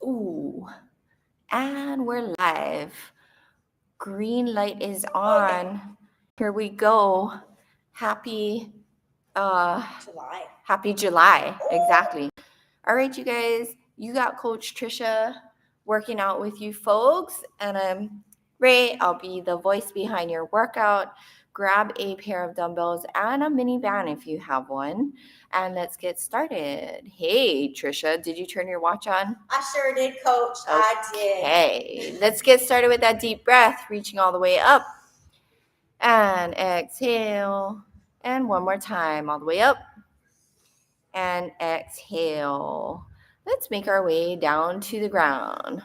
Ooh, and we're live. Green light is on. Here we go. Happy July. Exactly. All right, you guys. You got Coach Trisha working out with you folks, and I'm Ray. I'll be the voice behind your workout. Grab a pair of dumbbells and a mini band if you have one, and let's get started. Hey, Trisha, did you turn your watch on? I sure did, Coach. I did. Okay, let's get started with that deep breath, reaching all the way up. And exhale. And one more time, all the way up. And exhale. Let's make our way down to the ground.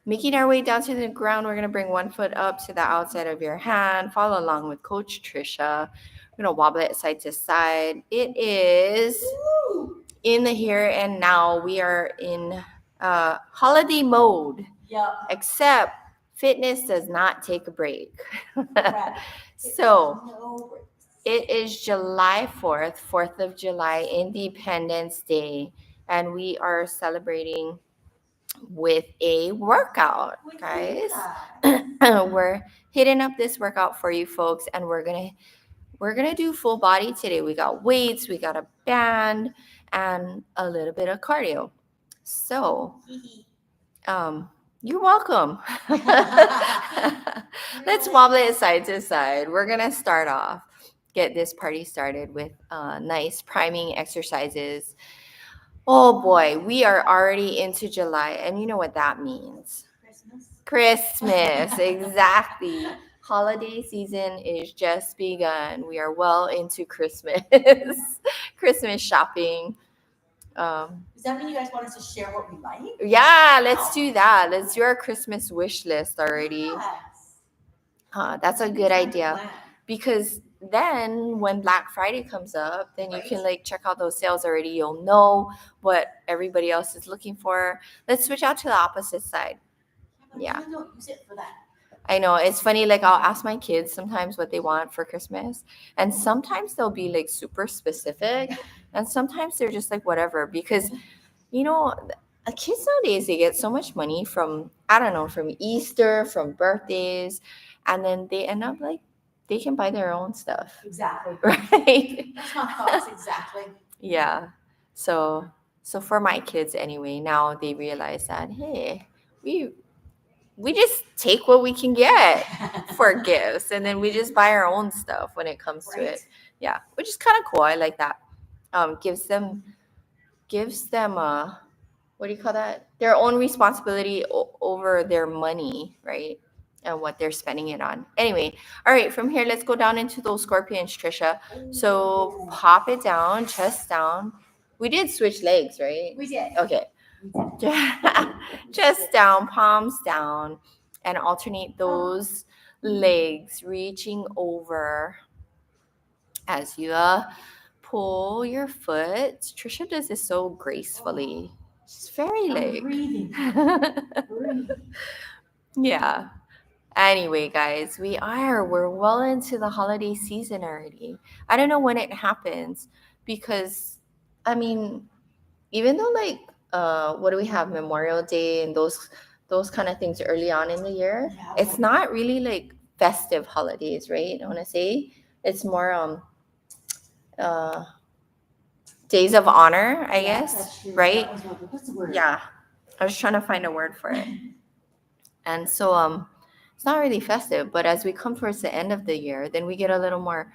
Making our way down to the ground, we're going to bring one foot up to the outside of your hand. Follow along with Coach Trisha. We're going to wobble it side to side. It is in the here and now. We are in holiday mode. Yep. Except fitness does not take a break. So it is July 4th, 4th of July, Independence Day, and we are celebrating with a workout, guys. We're hitting up this workout for you folks, and we're gonna do full body today. We got weights, we got a band, and a little bit of cardio. So you're welcome. Let's wobble it side to side. We're gonna start off, get this party started with nice priming exercises. Oh boy, we are already into July, and you know what that means. Christmas, exactly. Holiday season is just begun. We are well into Christmas. Christmas shopping. Does that mean you guys want us to share what we like? Yeah, let's do that. Let's do our Christmas wish list already. Yes. That's a good idea, because then when Black Friday comes up, then you can check out those sales already. You'll know what everybody else is looking for. Let's switch out to the opposite side. Yeah. I don't use it for that. I know, it's funny, I'll ask my kids sometimes what they want for Christmas, and sometimes they'll be super specific, and sometimes they're just whatever, because kids nowadays, they get so much money from, I don't know, from Easter, from birthdays, and then they end up they can buy their own stuff. Exactly. Right? That's my thoughts, exactly. Yeah. So for my kids anyway, now they realize that, hey, we just take what we can get for gifts, and then we just buy our own stuff when it comes to it. Yeah, which is kind of cool. I like that. Gives them what do you call that? Their own responsibility over their money, right? And what they're spending it on. Anyway, all right, from here, let's go down into those scorpions, Trisha. So pop it down, chest down. We did switch legs, right? We did. Okay. Chest down, palms down, and alternate those legs, reaching over as you pull your foot. Trisha does this so gracefully. She's very Breathing. Yeah. Anyway, guys, we're well into the holiday season already. I don't know when it happens, because even though what do we have, Memorial Day and those kind of things early on in the year, it's not really festive holidays, right? I want to say it's more days of honor, I guess, right? What's the word? Yeah, I was trying to find a word for it. And so it's not really festive, but as we come towards the end of the year, then we get a little more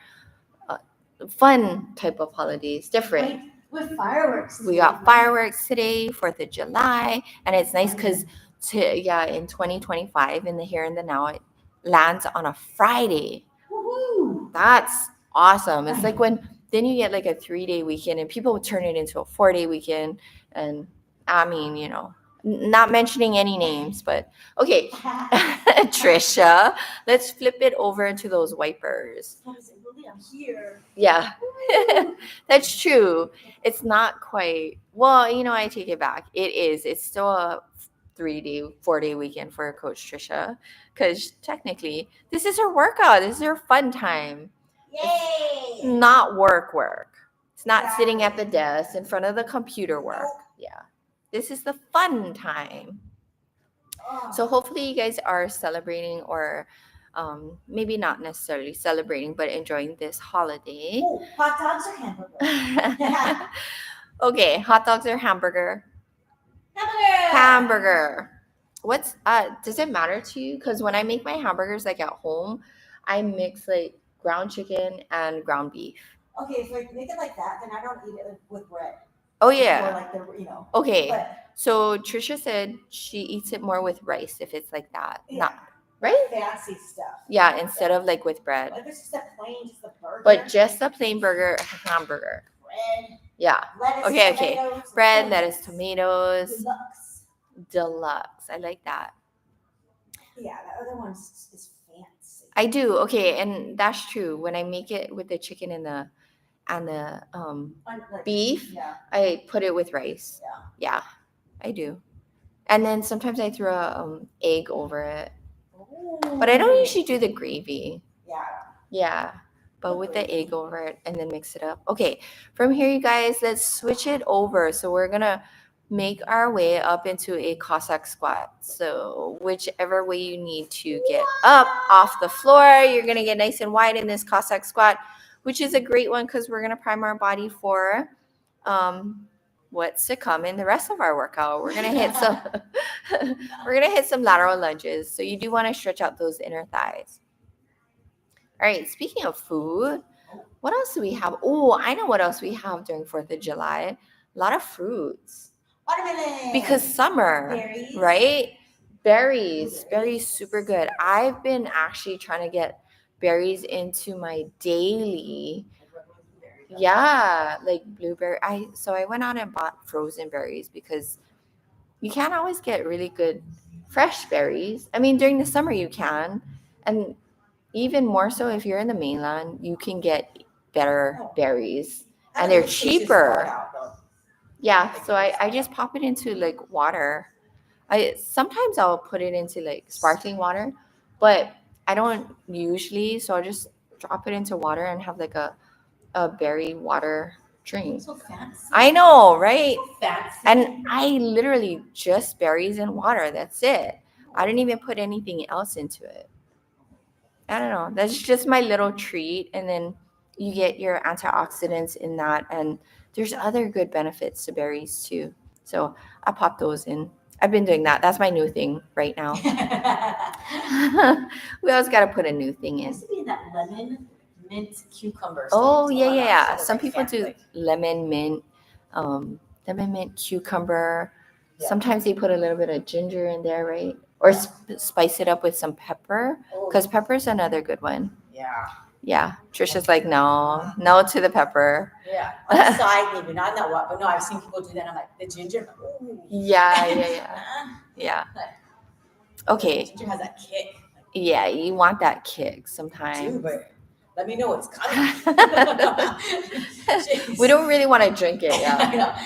fun type of holidays, different. With fireworks. We got fireworks today, 4th of July, and it's nice because in 2025, in the here and the now, it lands on a Friday. Woohoo! That's awesome. It's when then you get a 3-day weekend, and people would turn it into a 4-day weekend. And not mentioning any names, but okay. Trisha, let's flip it over into those wipers. I'm here. Yeah, that's true. It's not quite, well, I take it back. It's still a 3-day, 4-day weekend for Coach Trisha, because technically this is her workout. This is her fun time. Yay! It's not work. It's not sitting at the desk in front of the computer work. Yeah. This is the fun time. So hopefully you guys are celebrating, or maybe not necessarily celebrating, but enjoying this holiday. Ooh, hot dogs or hamburger? Okay, hot dogs or hamburger? Hamburger. What's does it matter to you? Because when I make my hamburgers like at home, I mix like ground chicken and ground beef. Okay, if I make it like that, then I don't eat it with bread. Oh Or yeah. like the. Okay. But So Trisha said she eats it more with rice if it's like that. yeah, Not right? fancy stuff. Yeah, instead of like with bread. Like it's just a plain, just a burger. But just a plain burger, hamburger. Bread. Yeah. Lettuce, Okay. tomatoes, Bread, onions. lettuce, tomatoes. Deluxe. I like that. Yeah, the other one is fancy. I do. Okay, and that's true. When I make it with the chicken and the beef, Yeah. I put it with rice. Yeah, I do. And then sometimes I throw a egg over it. Ooh. But I don't usually do the gravy. Yeah. Yeah, but with the egg over it and then mix it up. Okay, from here, you guys, let's switch it over. So we're going to make our way up into a Cossack squat. So whichever way you need to get up off the floor, you're going to get nice and wide in this Cossack squat, which is a great one because we're going to prime our body for what's to come in the rest of our workout. We're going to hit some some lateral lunges. So you do want to stretch out those inner thighs. All right, speaking of food, what else do we have? Oh, I know what else we have during 4th of July. A lot of fruits. Watermelon. Because summer, berries. Right? Berries, super good. I've been actually trying to get berries into my daily. Yeah, like blueberry. So I went out and bought frozen berries because you can't always get really good fresh berries. I mean, during the summer you can, and even more so if you're in the mainland, you can get better berries, and they're cheaper. Yeah, so I just pop it into like water. Sometimes I'll put it into like sparkling water, but I don't usually. So I'll just drop it into water and have like a berry water drink. So fancy. I know, right? So fancy. And I literally just berries and water. That's it. I didn't even put anything else into it. I don't know. That's just my little treat. And then you get your antioxidants in that. And there's other good benefits to berries too. So I pop those in. I've been doing that. That's my new thing right now. We always got to put a new thing in. Used to be that lemon, mint, cucumber. Oh, yeah. Some people do lemon, mint, cucumber. Yeah. Sometimes they put a little bit of ginger in there, right? Or spice it up with some pepper, because pepper's another good one. Yeah. Trisha's like, no to the pepper. Yeah. On the side, maybe not in that one, but no, I've seen people do that. I'm like, the ginger. Ooh. Yeah. Okay. Ginger has that kick. Yeah, you want that kick sometimes. Dude, but let me know what's coming. We don't really want to drink it.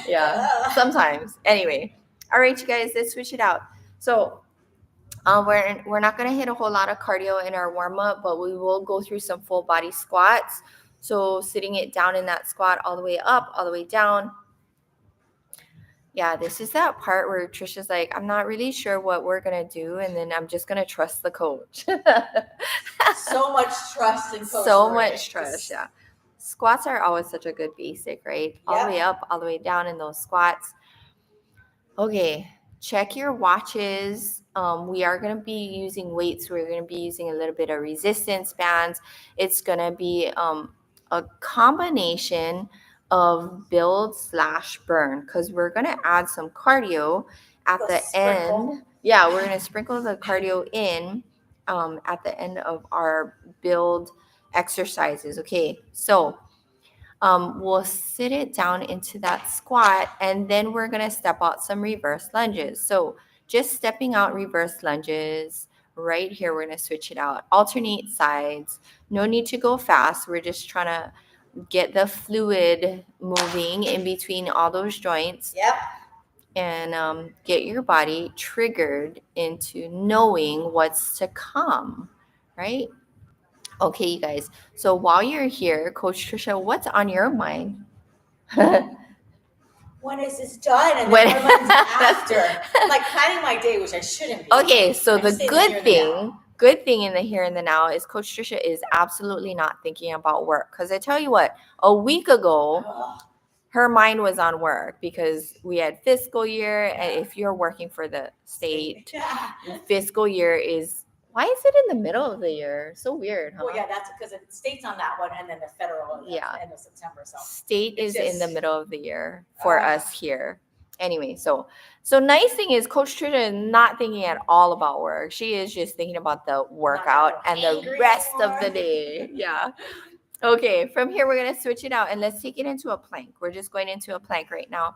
Yeah. Sometimes. Anyway. All right, you guys, let's switch it out. So we're not going to hit a whole lot of cardio in our warm-up, but we will go through some full body squats. So sitting it down in that squat all the way up, all the way down. Yeah, this is that part where Trisha's like, I'm not really sure what we're going to do, and then I'm just going to trust the coach. So much trust in coach. So much trust, yeah. Squats are always such a good basic, right? All the way up, all the way down in those squats. Okay, check your watches. We are going to be using weights. We're going to be using a little bit of resistance bands. It's going to be a combination of build/burn, because we're going to add some cardio at the end. Yeah, we're going to sprinkle the cardio in at the end of our build exercises. Okay, so we'll sit it down into that squat, and then we're going to step out some reverse lunges. So just stepping out reverse lunges right here. We're going to switch it out. Alternate sides. No need to go fast. We're just trying to get the fluid moving in between all those joints. Yep. And get your body triggered into knowing what's to come, right? Okay, you guys. So while you're here, Coach Trisha, what's on your mind? Well, when is this done? And When- then what am I after? I'm like planning my day, which I shouldn't be. Okay, so I'm the just in the here good and the now. thing in the here and the now is Coach Trisha is absolutely not thinking about work. Because I tell you what, a week ago, Ugh. her mind was on work because we had fiscal year. And if you're working for the state, Yeah. fiscal year is, why is it in the middle of the year? So weird, huh? Well, yeah, that's because the state's on that one, and then the federal is Yeah. at the end of September. So State It's is in the just- middle of the year for Ah. us here. Anyway, so nice thing is Coach Trisha is not thinking at all about work. She is just thinking about the workout and the angry rest of anymore. the day. Yeah. Okay, from here we're gonna switch it out and let's take it into a plank. We're just going into a plank right now.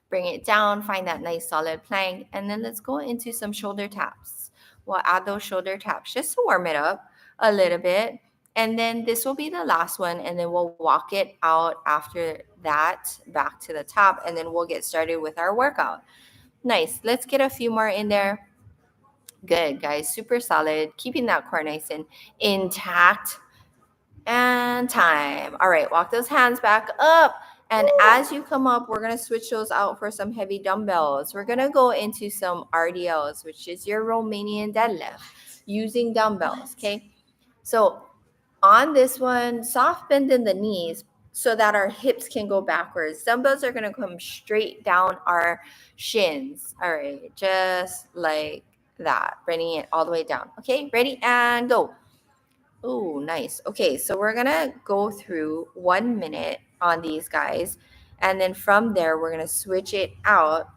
Bring it down, find that nice solid plank, and then let's go into some shoulder taps. We'll add those shoulder taps just to warm it up a little bit. And then this will be the last one, and then we'll walk it out after that back to the top, and then we'll get started with our workout. Nice. Let's get a few more in there. Good, guys. Super solid. Keeping that core nice and intact. And time. All right, walk those hands back up. And as you come up, we're going to switch those out for some heavy dumbbells. We're going to go into some RDLs, which is your Romanian deadlift, using dumbbells, okay? So on this one, soft bend in the knees so that our hips can go backwards. Dumbbells are going to come straight down our shins. All right, just like that, bringing it all the way down. Okay, ready and go. Oh, nice. Okay, so we're gonna go through 1 minute on these guys, and then from there we're gonna switch it out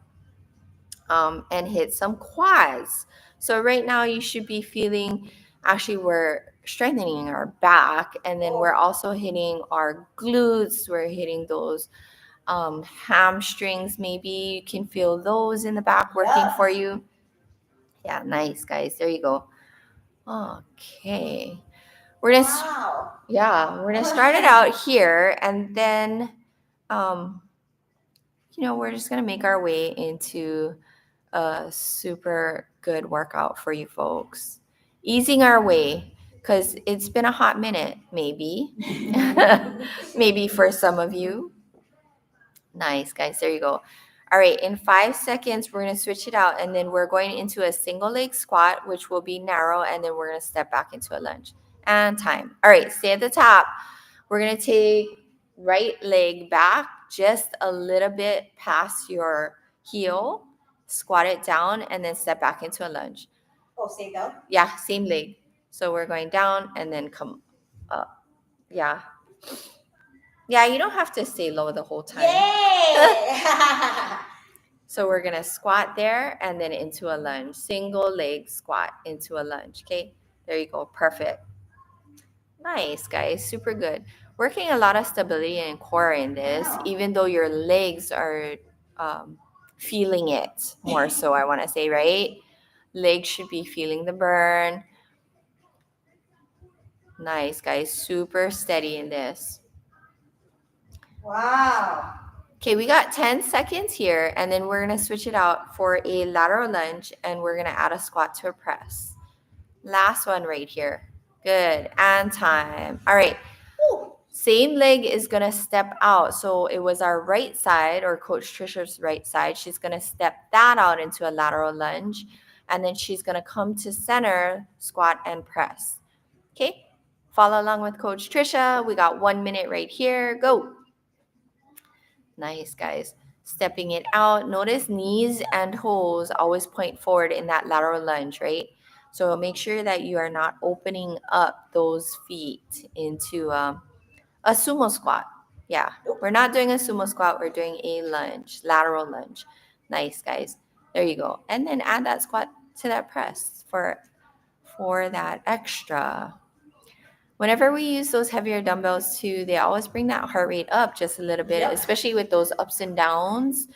and hit some quads. So right now you should be feeling, actually we're strengthening our back, and then we're also hitting our glutes. We're hitting those hamstrings. Maybe you can feel those in the back working for you. Yeah, nice, guys. There you go. Okay. We're gonna we're gonna start it out here, and then we're just gonna make our way into a super good workout for you folks, easing our way because it's been a hot minute, maybe maybe for some of you. Nice, guys. There you go. All right, in 5 seconds, we're going to switch it out, and then we're going into a single leg squat, which will be narrow, and then we're going to step back into a lunge. And time. All right, stay at the top. We're going to take right leg back just a little bit past your heel, squat it down, and then step back into a lunge. Oh, same though? Yeah, same leg. So we're going down and then come up. Yeah. Yeah, you don't have to stay low the whole time. Yay! So we're going to squat there and then into a lunge. Single leg squat into a lunge. Okay, there you go. Perfect. Nice, guys. Super good. Working a lot of stability and core in this, even though your legs are feeling it more so, I want to say, right? Legs should be feeling the burn. Nice, guys. Super steady in this. Wow. Okay, we got 10 seconds here, and then we're going to switch it out for a lateral lunge, and we're going to add a squat to a press. Last one right here. Good. And time. All right. Same leg is going to step out. So it was our right side, or Coach Trisha's right side. She's going to step that out into a lateral lunge, and then she's going to come to center, squat, and press. Okay? Follow along with Coach Trisha. We got 1 minute right here. Go. Nice, guys. Stepping it out. Notice knees and toes always point forward in that lateral lunge, right? So make sure that you are not opening up those feet into a sumo squat. Yeah, we're not doing a sumo squat. We're doing a lunge, lateral lunge. Nice, guys. There you go. And then add that squat to that press for that extra. Whenever we use those heavier dumbbells too, they always bring that heart rate up just a little bit, especially with those ups and downs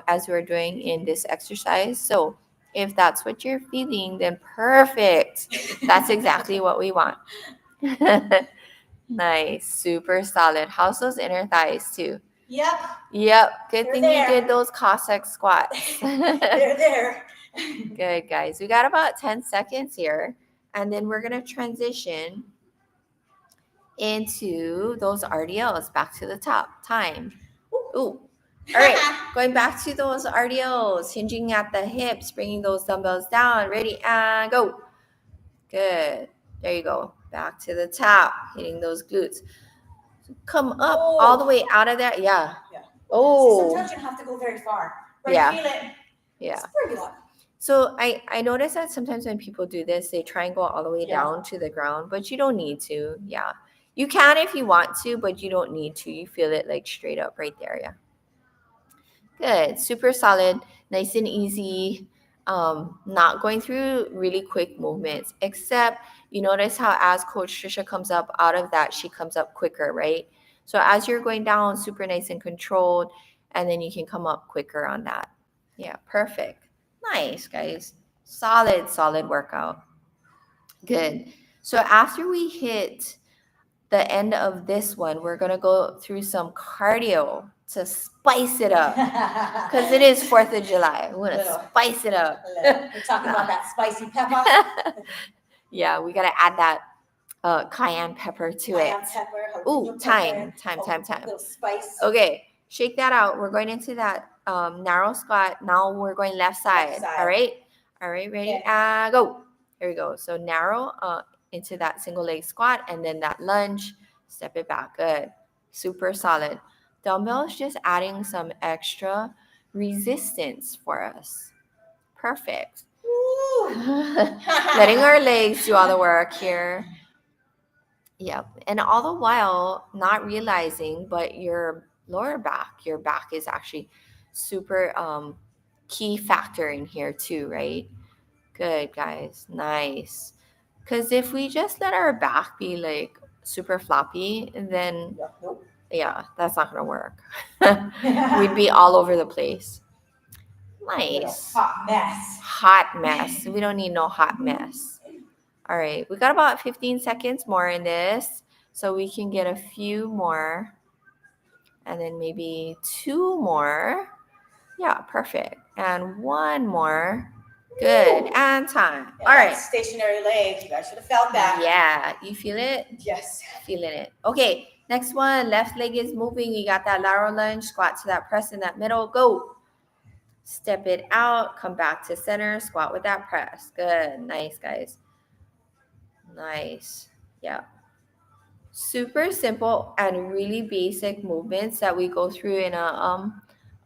as we're doing in this exercise. So if that's what you're feeling, then perfect. That's exactly what we want. Nice. Super solid. How's those inner thighs too? Yep. Good thing you did those Cossack squats. They're there. Good, guys. We got about 10 seconds here, and then we're going to transition into those RDLs back to the top. Time. Ooh, All right, going back to those RDLs, hinging at the hips, bringing those dumbbells down. Ready, and go. Good. There you go. Back to the top, hitting those glutes. Come up all the way out of there. Yeah. Oh. See, sometimes you don't have to go very far. But Yeah. You feel it. Yeah. It's pretty good. So I notice that sometimes when people do this, they try and go all the way down to the ground, but you don't need to. Yeah. You can if you want to, but you don't need to. You feel it like straight up right there. Yeah. Good. Super solid. Nice and easy. Not going through really quick movements, except you notice how as Coach Trisha comes up out of that, she comes up quicker, right? So as you're going down, super nice and controlled, and then you can come up quicker on that. Yeah, perfect. Nice, guys. Solid workout. Good. So after we hit the end of this one, we're going to go through some cardio to spice it up. Because it is 4th of July. We want to spice it up. We're talking about that spicy pepper. Yeah, we got to add that cayenne pepper to it. Pepper. Ooh, time. Little spice. Okay, shake that out. We're going into that narrow squat. Now we're going left side. All right, ready? Okay. Go. Here we go. So narrow into that single leg squat and then that lunge. Step it back. Good. Super solid. Dumbbells just adding some extra resistance for us. Perfect. Letting our legs do all the work here. Yep. And all the while not realizing, but your lower back, your back is actually super key factor in here too, right? Good, guys. Nice. Because if we just let our back be like super floppy, then yeah, that's not going to work. We'd be all over the place. Nice. Hot mess. We don't need no hot mess. All right. We got about 15 seconds more in this. So we can get a few more. And then maybe 2 more. Yeah, perfect. And 1 more. Good. And time. Yeah, all right. Stationary legs. You guys should have felt that. Yeah. You feel it? Yes. Feeling it. Okay. Next one. Left leg is moving. You got that lateral lunge. Squat to that press in that middle. Go. Step it out. Come back to center. Squat with that press. Good. Nice, guys. Nice. Yeah. Super simple and really basic movements that we go through in a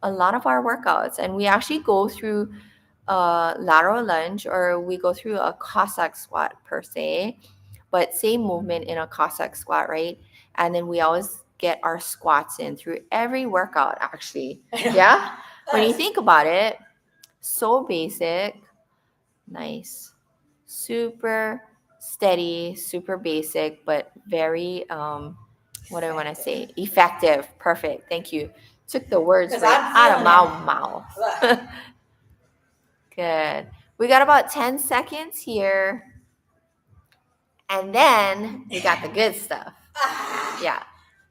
lot of our workouts. And we actually go through a lateral lunge or we go through a Cossack squat per se, but same movement in a Cossack squat, right? And then we always get our squats in through every workout actually. Yeah? When you think about it, so basic. Nice. Super steady, super basic, but very, what do I want to say? Effective. Perfect. Thank you. Took the words right out of my mouth. Good. We got about 10 seconds here. And then we got the good stuff. Yeah.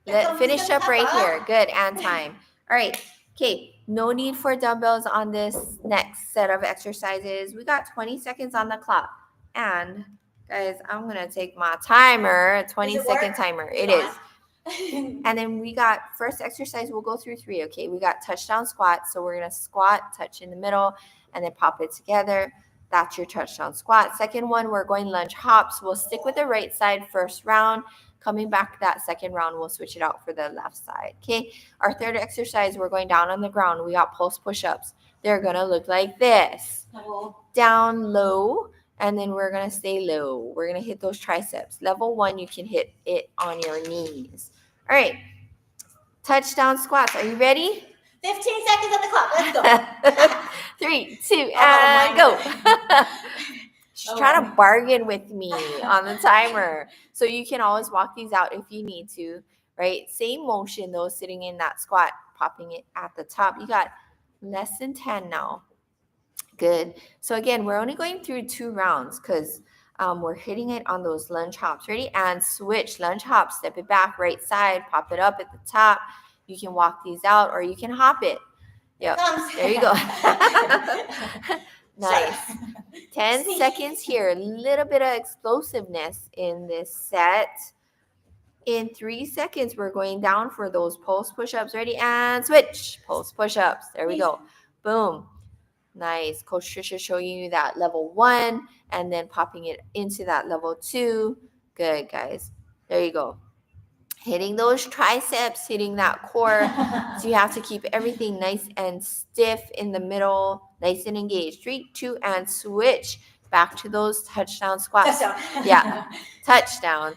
Let's finish up right here. Good. And time. All right. Okay. No need for dumbbells on this next set of exercises. We got 20 seconds on the clock. And guys, I'm going to take my timer, 20-second timer. It is. And then we got first exercise, we'll go through 3. Okay. We got touchdown squat. So we're going to squat, touch in the middle, and then pop it together. That's your touchdown squat. Second one, we're going lunge hops. We'll stick with the right side first round. Coming back that second round, we'll switch it out for the left side. Okay. Our third exercise, we're going down on the ground. We got pulse push-ups. They're going to look like this. Down low, and then we're going to stay low. We're going to hit those triceps. Level 1, you can hit it on your knees. All right. Touchdown squats. Are you ready? 15 seconds on the clock. Let's go. 3, 2, and go. She's trying to bargain with me on the timer. So you can always walk these out if you need to, right? Same motion though, sitting in that squat, popping it at the top. You got less than 10 now. Good. So again, we're only going through 2 rounds because we're hitting it on those lunge hops. Ready? And switch. Lunge hop. Step it back, right side, pop it up at the top. You can walk these out or you can hop it. Yep. There you go. Nice. 10 seconds here. A little bit of explosiveness in this set. In 3 seconds, we're going down for those pulse push-ups. Ready? And switch. Pulse push-ups. There we go. Boom. Nice. Coach Trisha showing you that level 1 and then popping it into that level 2. Good, guys. There you go. Hitting those triceps, hitting that core. So you have to keep everything nice and stiff in the middle, nice and engaged. 3, 2, and switch back to those touchdown squats. Touchdown. Yeah. Touchdown.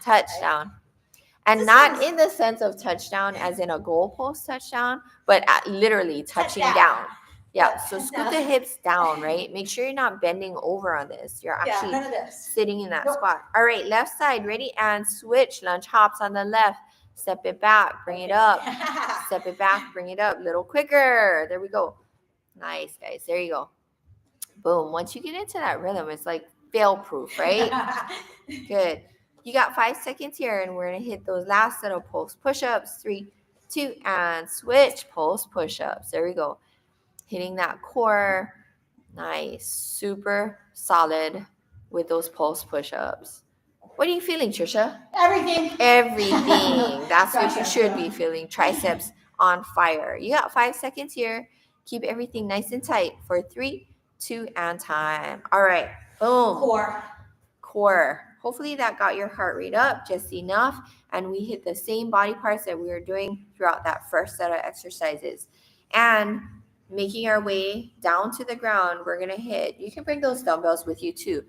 And This not one's- in the sense of touchdown as in a goalpost touchdown, but literally touching Touchdown. down. Yeah, so Yeah. scoot the hips down, right? Make sure you're not bending over on this. You're Yeah, actually none of this. sitting in that Nope. squat. All right, left side, ready? And switch. Lunge hops on the left. Step it back, bring it up. Step it back, bring it up. Little quicker. There we go. Nice, guys. There you go. Boom. Once you get into that rhythm, it's like fail-proof, right? Good. You got 5 seconds here, and we're going to hit those last set of pulse push-ups. 3, 2, and switch. Pulse push-ups. There we go. Hitting that core. Nice. Super solid with those pulse push-ups. What are you feeling, Trisha? Everything. That's what you should be feeling. Triceps on fire. You got 5 seconds here. Keep everything nice and tight for 3, 2, and time. All right. Boom. Core. Hopefully that got your heart rate up just enough. And we hit the same body parts that we were doing throughout that first set of exercises. And making our way down to the ground, we're going to hit, you can bring those dumbbells with you too.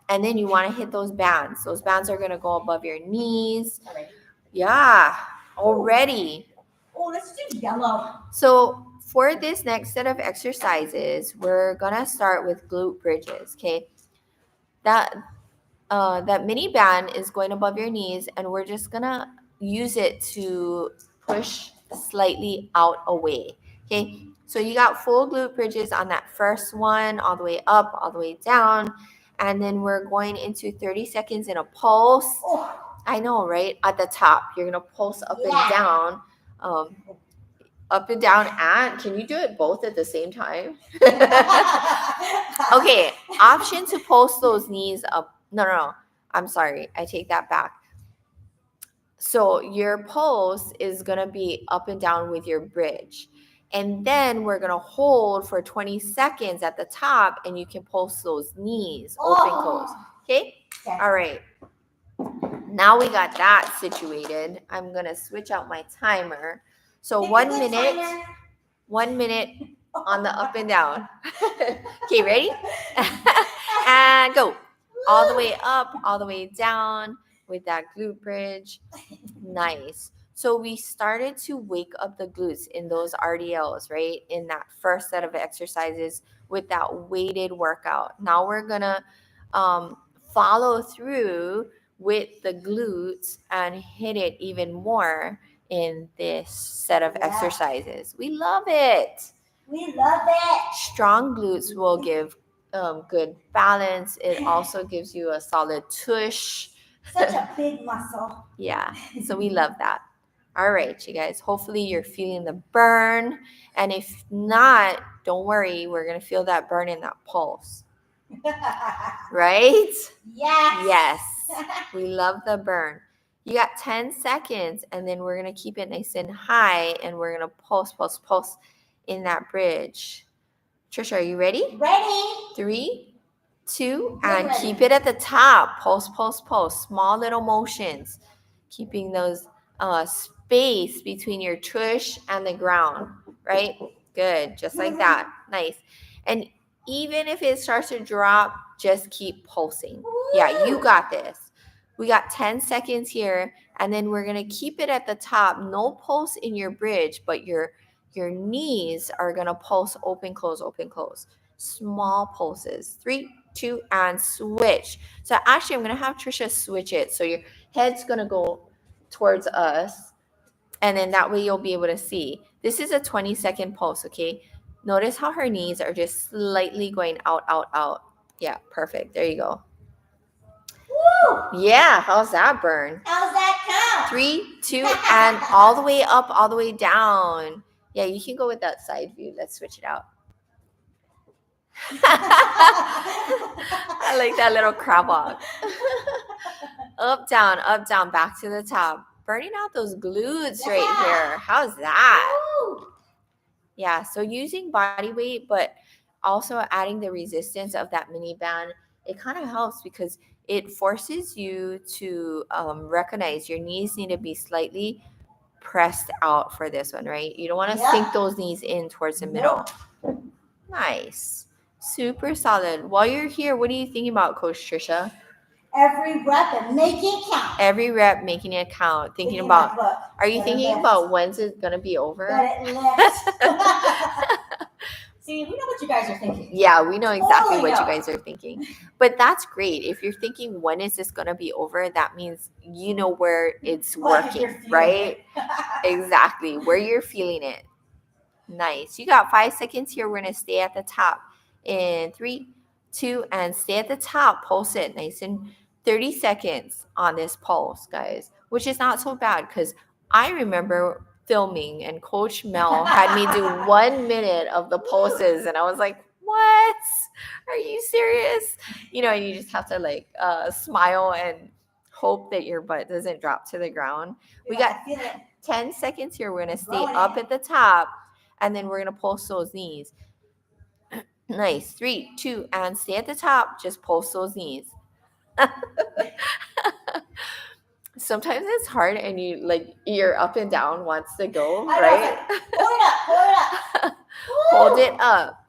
And then you want to hit those bands. Those bands are going to go above your knees. Already. Yeah, already. Oh, let's do yellow. So for this next set of exercises, we're going to start with glute bridges, okay? That mini band is going above your knees, and we're just going to use it to push slightly out away, okay? So you got full glute bridges on that first one, all the way up, all the way down. And then we're going into 30 seconds in a pulse. Oh. I know, right? At the top, you're going to pulse up and down. Up and down and can you do it both at the same time? Okay, option to pulse those knees up. No. I'm sorry. I take that back. So your pulse is going to be up and down with your bridge. And then we're going to hold for 20 seconds at the top, and you can pulse those knees, open, close. Okay? All right. Now we got that situated. I'm going to switch out my timer. So 1 minute, 1 minute on the up and down. Okay, ready? And go. All the way up, all the way down with that glute bridge. Nice. So we started to wake up the glutes in those RDLs, right? In that first set of exercises with that weighted workout. Now we're going to follow through with the glutes and hit it even more in this set of exercises. We love it. We love it. Strong glutes will give good balance. It also gives you a solid tush. Such a big muscle. Yeah, so we love that. All right, you guys, hopefully you're feeling the burn. And if not, don't worry, we're going to feel that burn in that pulse. Right? Yes. We love the burn. You got 10 seconds, and then we're going to keep it nice and high, and we're going to pulse in that bridge. Trisha, are you ready? Ready. 3, 2, and keep it at the top. Pulse. Small little motions. Keeping those space between your tush and the ground, right? Good. Just like that. Nice. And even if it starts to drop, just keep pulsing. Yeah, you got this. We got 10 seconds here, and then we're going to keep it at the top. No pulse in your bridge, but your knees are going to pulse open, close. Small pulses. 3, 2, and switch. So actually, I'm going to have Trisha switch it. So your head's going to go towards us, and then that way you'll be able to see. This is a 20-second pulse, okay? Notice how her knees are just slightly going out. Yeah, perfect. There you go. Woo! Yeah, how's that burn? How's that count? 3, 2, and all the way up, all the way down. Yeah, you can go with that side view. Let's switch it out. I like that little crab walk. Up, down, back to the top. burning out those glutes right here. How's that? Yeah, so using body weight, but also adding the resistance of that mini band, it kind of helps because it forces you to recognize your knees need to be slightly pressed out for this one, right? You don't want to sink those knees in towards the middle. Nice. Super solid. While you're here, what are you thinking about, Coach Trisha? Every rep and making it count. Every rep, making it count. Thinking about, are you thinking about when's it going to be over? That it lifts. See, we know what you guys are thinking. Yeah, we know exactly what you guys are thinking. But that's great. If you're thinking, when is this going to be over? That means you know where it's working, right? Exactly. Where you're feeling it. Nice. You got 5 seconds here. We're going to stay at the top in 3, 2, and stay at the top. Pulse it nice and 30 seconds on this pulse, guys, which is not so bad because I remember filming and Coach Mel had me do 1 minute of the pulses and I was like, what? Are you serious? You know, you just have to like smile and hope that your butt doesn't drop to the ground. We got 10 seconds here. We're going to stay up at the top and then we're going to pulse those knees. Nice. 3, 2, and stay at the top. Just pulse those knees. Sometimes it's hard and you're up and down wants to go, right? Hold it up. Hold it up.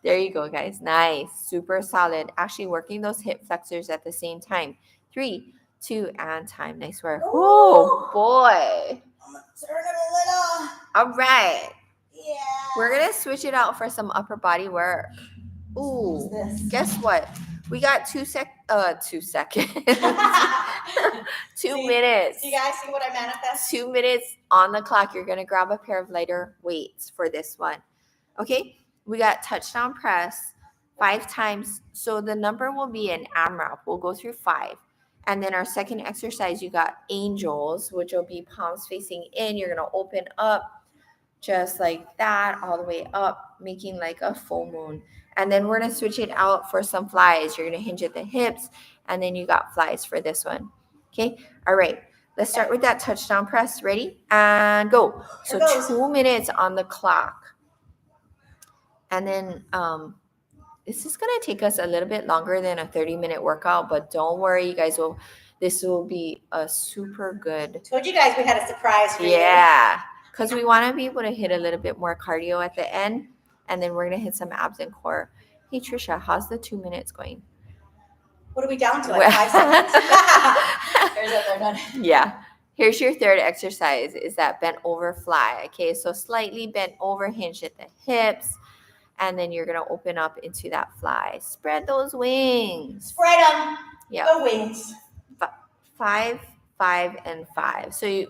There you go, guys. Nice. Super solid. Actually working those hip flexors at the same time. 3, 2, and time. Nice work. Oh, boy. I'm going to turn it a little. All right. Yeah. We're going to switch it out for some upper body work. Ooh, guess what? We got 2 seconds. 2 minutes. You guys see what I manifest? 2 minutes on the clock. You're going to grab a pair of lighter weights for this one. Okay, we got touchdown press 5 times. So the number will be an AMRAP. We'll go through 5. And then our second exercise, you got angels, which will be palms facing in. You're going to open up just like that all the way up, making like a full moon. And then we're going to switch it out for some flies. You're going to hinge at the hips, and then you got flies for this one. Okay? All right. Let's start with that touchdown press. Ready? And go. So 2 minutes on the clock. And then this is going to take us a little bit longer than a 30-minute workout, but don't worry, you guys. This will be a super good. Told you guys we had a surprise for you. Yeah. Because we want to be able to hit a little bit more cardio at the end. And then we're going to hit some abs and core. Hey, Trisha, how's the 2 minutes going? What are we down to? Like 5 seconds? There's a third one. Yeah. Here's your third exercise is that bent over fly. Okay, so slightly bent over, hinge at the hips. And then you're going to open up into that fly. Spread those wings. Spread them. Yeah. The wings. 5, 5, and 5. So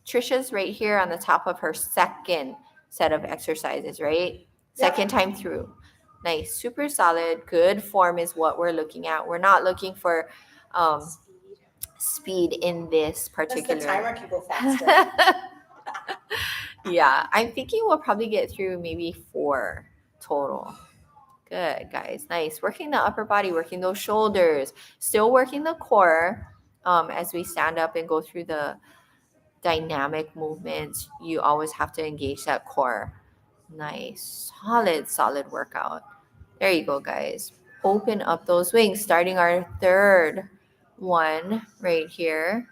Trisha's right here on the top of her second set of exercises, right? Second time through. Nice. Super solid. Good form is what we're looking at. We're not looking for speed in this particular. The timer can go faster. Yeah. I'm thinking we'll probably get through maybe 4 total. Good, guys. Nice. Working the upper body, working those shoulders. Still working the core as we stand up and go through the dynamic movements. You always have to engage that core. Nice. Solid workout. There you go, guys. Open up those wings. Starting our third one right here.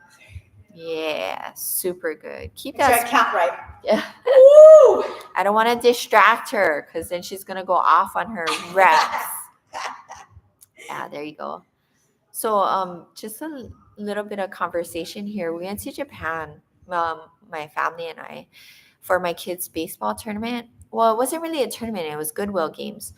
Yeah, super good. Keep that. Count right. Yeah. Woo! I don't want to distract her because then she's going to go off on her reps. Yeah, there you go. So just a little bit of conversation here. We went to Japan, my family and I, for my kids' baseball tournament. Well, it wasn't really a tournament. It was Goodwill games.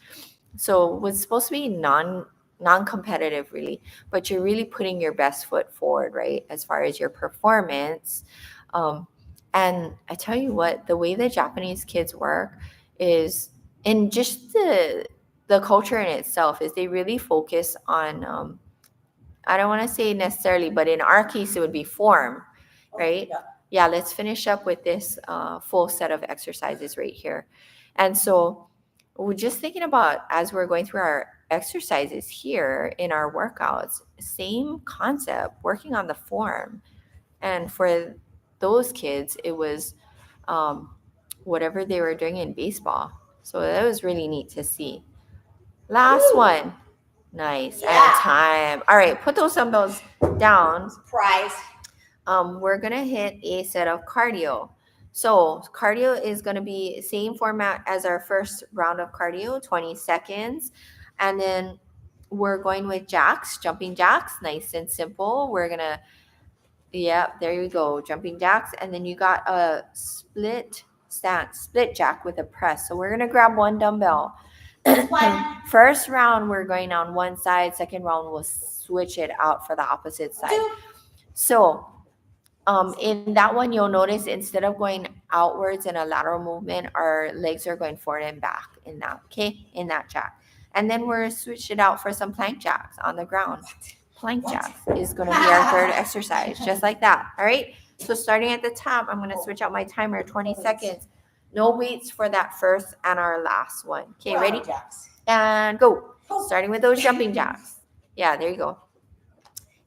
So it was supposed to be non-competitive, really. But you're really putting your best foot forward, right, as far as your performance. And I tell you what, the way the Japanese kids work is, and just the culture in itself, is they really focus on, I don't want to say necessarily, but in our case, it would be form, right? Yeah, let's finish up with this full set of exercises right here. And so we're just thinking about, as we're going through our exercises here in our workouts, same concept, working on the form. And for those kids, it was whatever they were doing in baseball. So that was really neat to see. Last one. Nice. Yeah. And time. All right, put those dumbbells down. Surprise. We're going to hit a set of cardio. So cardio is going to be same format as our first round of cardio, 20 seconds. And then we're going with jacks, jumping jacks, nice and simple. We're going to, there you go, jumping jacks. And then you got a split jack with a press. So we're going to grab one dumbbell. First round, we're going on one side. Second round, we'll switch it out for the opposite side. So in that one, you'll notice instead of going outwards in a lateral movement, our legs are going forward and back in that jack. And then we're switch it out for some plank jacks on the ground. Plank jacks is going to be our third exercise, just like that. All right. So starting at the top, I'm going to switch out my timer, 20 seconds. No weights for that first and our last one. Okay, ready? And go. Starting with those jumping jacks. Yeah, there you go.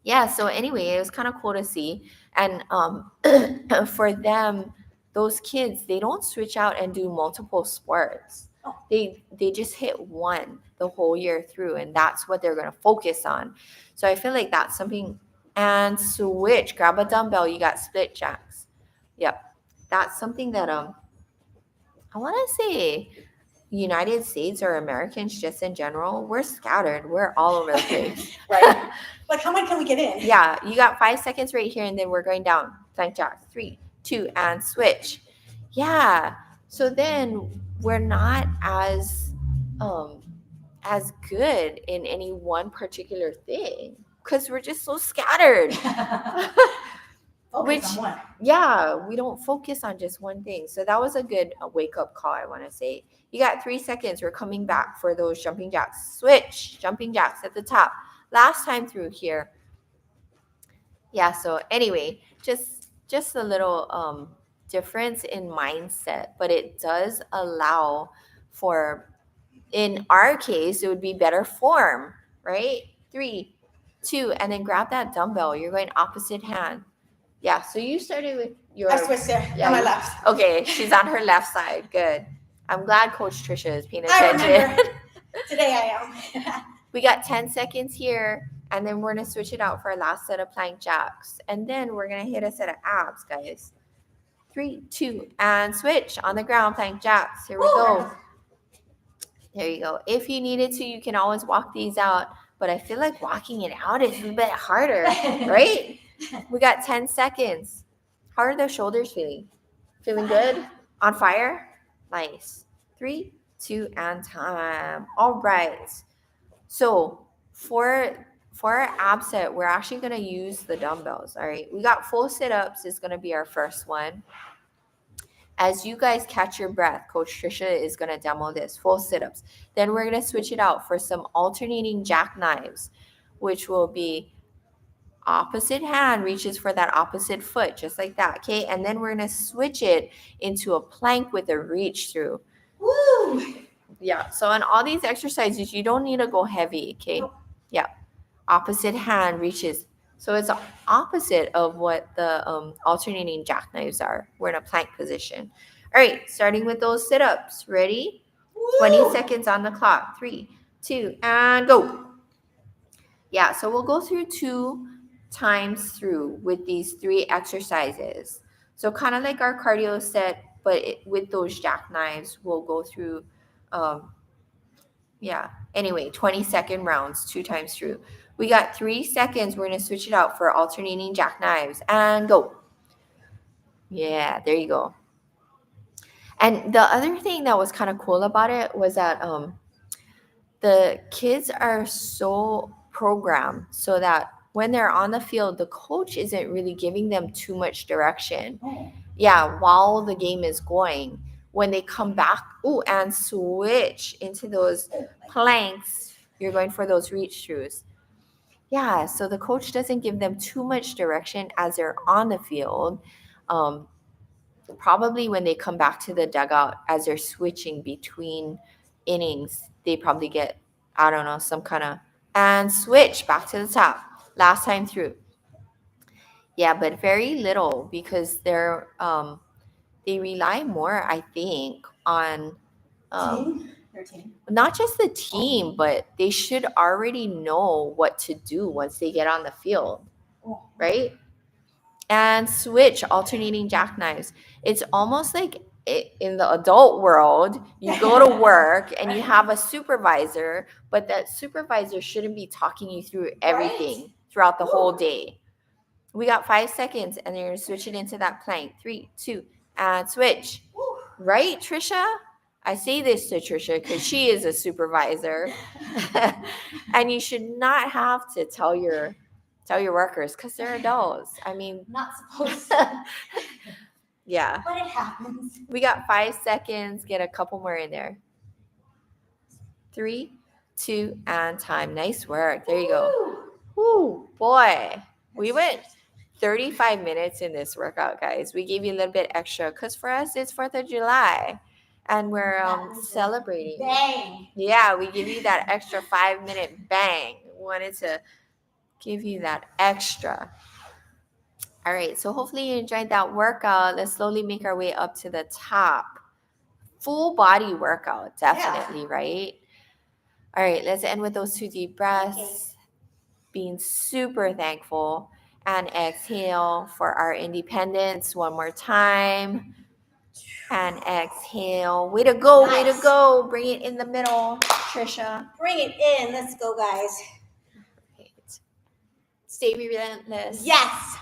Yeah, so anyway, it was kind of cool to see. And for them, those kids, they don't switch out and do multiple sports. They just hit one the whole year through, and that's what they're going to focus on. So I feel like that's something. And switch, grab a dumbbell, you got split jacks. Yep, that's something that I want to say United States or Americans just in general, we're scattered. We're all over the place. Right. Like, how many can we get in? Yeah, you got 5 seconds right here, and then we're going down. Plank jacks. 3, 2, and switch. Yeah. So then we're not as good in any one particular thing because we're just so scattered. We don't focus on just one thing. So that was a good wake-up call, I want to say. You got 3 seconds. We're coming back for those jumping jacks. Switch. Jumping jacks at the top. Last time through here. Yeah, so anyway, just a little difference in mindset, but it does allow for, in our case, it would be better form, right? 3, 2, and then grab that dumbbell. You're going opposite hand. Yeah, so you started with your... I switched there, on my left. Okay, she's on her left side. Good. I'm glad Coach Tricia is paying attention. I remember. Today I am. We got 10 seconds here, and then we're going to switch it out for our last set of plank jacks. And then we're going to hit a set of abs, guys. 3, 2, and switch. On the ground, plank jacks. Here we go. There you go. If you needed to, you can always walk these out. But I feel like walking it out is a bit harder, right? We got 10 seconds. How are the shoulders feeling? Feeling good? On fire? Nice. 3, 2, and time. All right. So for our ab set, we're actually going to use the dumbbells. All right. We got full sit-ups is going to be our first one. As you guys catch your breath, Coach Tricia is going to demo this, full sit-ups. Then we're going to switch it out for some alternating jackknives, which will be opposite hand reaches for that opposite foot, just like that, okay? And then we're going to switch it into a plank with a reach through. Woo! Yeah, so on all these exercises, you don't need to go heavy, okay? Yeah, opposite hand reaches. So it's opposite of what the alternating jackknives are. We're in a plank position. All right, starting with those sit-ups. Ready? Woo! 20 seconds on the clock. 3, 2, and go. Yeah, so we'll go through 2 times through with these 3 exercises. So kind of like our cardio set, but with those jackknives, we'll go through, anyway, 20-second rounds, 2 times through. We got 3 seconds. We're going to switch it out for alternating jackknives and go. Yeah, there you go. And the other thing that was kind of cool about it was that the kids are so programmed so that when they're on the field, the coach isn't really giving them too much direction. Yeah, while the game is going. When they come back, and switch into those planks, you're going for those reach throughs. Yeah, so the coach doesn't give them too much direction as they're on the field. Probably when they come back to the dugout as they're switching between innings, they probably get, I don't know, some kind of, and switch back to the top. Last time through. Yeah, but very little because they rely more, I think, on Their team. not just the team, but they should already know what to do once they get on the field, right? And switch alternating jackknives. It's almost like in the adult world, you go to work and you have a supervisor, but that supervisor shouldn't be talking you through everything throughout the whole day. We got 5 seconds and you're going to switch it into that plank. 3, 2, and switch. Right, Trisha? I say this to Trisha because she is a supervisor. And you should not have to tell your workers because they're adults. I mean, Not supposed to. Yeah. But it happens. We got 5 seconds. Get a couple more in there. 3, 2, and time. Nice work. There you go. Woo, boy. We went 35 minutes in this workout, guys. We gave you a little bit extra because for us, it's 4th of July. And we're celebrating. Bang. Yeah, we give you that extra 5-minute bang. Wanted to give you that extra. All right, so hopefully you enjoyed that workout. Let's slowly make our way up to the top. Full body workout, definitely, right? All right, let's end with those 2 deep breaths. Being super thankful. And exhale for our independence one more time. And exhale. Way to go, way to go. Bring it in the middle, Trisha. Bring it in. Let's go, guys. Right. Stay relentless. Yes.